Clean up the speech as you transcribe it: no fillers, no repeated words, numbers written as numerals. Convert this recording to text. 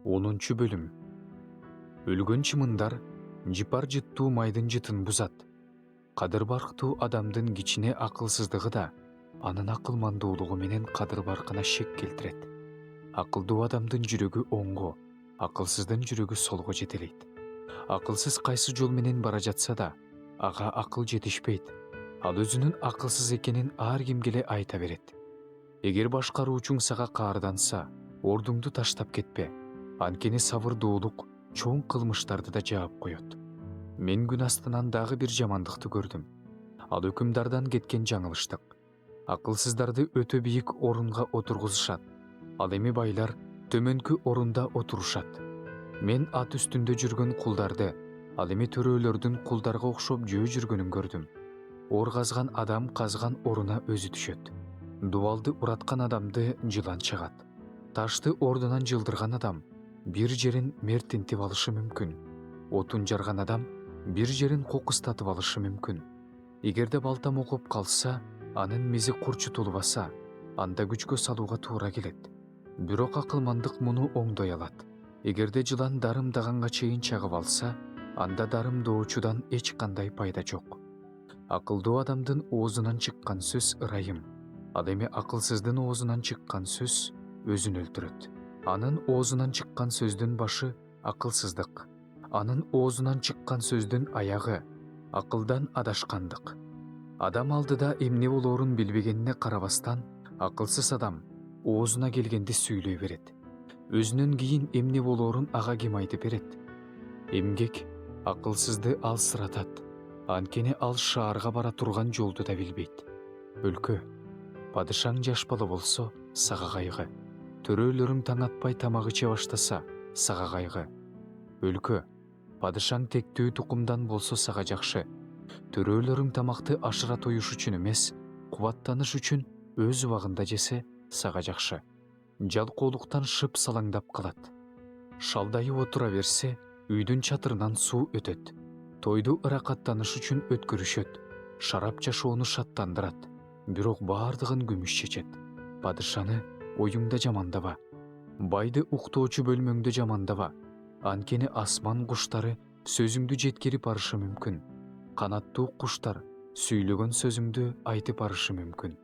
10 бөлім. Өлгөн чымындар жипар жыттуу майдын жытын бузат. Кадыр барктуу адамдын кичине акылсыздыгы да анын акылмандуулугу менен кадыр баркына шек келтирет. Акылдуу адамдын жүрөгү оңго, акылсыздын жүрөгү солго жетелейт. Акылсыз кайсы жол менен бара жатса да, ага акыл жетишпейт. Ал өзүнүн акылсыз экенин ар кимге эле айта берет. Эгер башкаруучуң сага каарданса, ордуңду таштап кетпе. Анткени сабырдуулук чоң кылмыштарды да жаап коет. Мен күн астынан дагы бир жамандыкты көрдүм. Ал өкүмдардан кеткен жаңылыштык. Акылсыздарды өтө бийик орунга отургузушат. Ал эми байлар төмөнкү орунда отурушат. Мен ат үстүндө жүргөн кулдарды, ал эми төрөлөрдүн кулдарга окшоп жөө жүргөнүн көрдүм. Ор казган адам казган оруна өзү түшөт. Дубалды ураткан адамды жылан чагат. Ташты ордунан жылдырган адам бир жерин мертинтип алышы мүмкүн. Отун жарган адам бир жерин кокустатып алышы мүмкүн. Эгерде балтам окуп калса, анын мизи курчутулбаса, анда күчкө салууга туура келет. Бирок акылмандык муну оңдой алат. Эгерде жылан дарымдаганга чейин чагып алса, анда дарымдоочудан эч кандай пайда жок. Акылдуу адамдын оозунан чыккан сөз ырайым. Ал эми акылсыздын оозунан чыккан сөз өзүн өлтүрөт. Анын оозунан чыккан сөздүн башы акылсыздык. Анын оозунан чыккан сөздүн аягы акылдан адашкандык. Адам алдыда эмне болоорун билбегенине карабастан, акылсыз адам оозуна келгенди сүйлөй берет. Өзүнөн кийин эмне болоорун ага ким айтып берет? Эмгек акылсызды алсыратат. Анткени ал шаарга бара турган жолду да билбейт. Өлкө, падышаң жаш бала болсо, сага кайгы. Төрөлөрүң таң атпай тамак иче баштаса, сага кайгы. Өлкө, падышаң тектүү тукумдан болсо сага жакшы. Төрөлөрүң тамакты ашыра тоюш үчүн эмес, кубаттаныш үчүн өз убагында жесе, сага жакшы. Жалкоолуктан шып салаңдап калат. Шалдайып отура берсе, үйдүн чатырынан суу өтөт. Тойду ыракаттаныш үчүн өткөрүшөт. Шарап жашоону шаттандырат. Бирок баардыгын күмүш чечет. Падышаны оюңда жамандаба. Байды уктоочу бөлмөңдө жамандаба. Анткени асман куштары сөзүңдү жеткирип барышы мүмкүн. Канаттуу куштар сүйлөгөн сөзүңдү айтып барышы мүмкүн.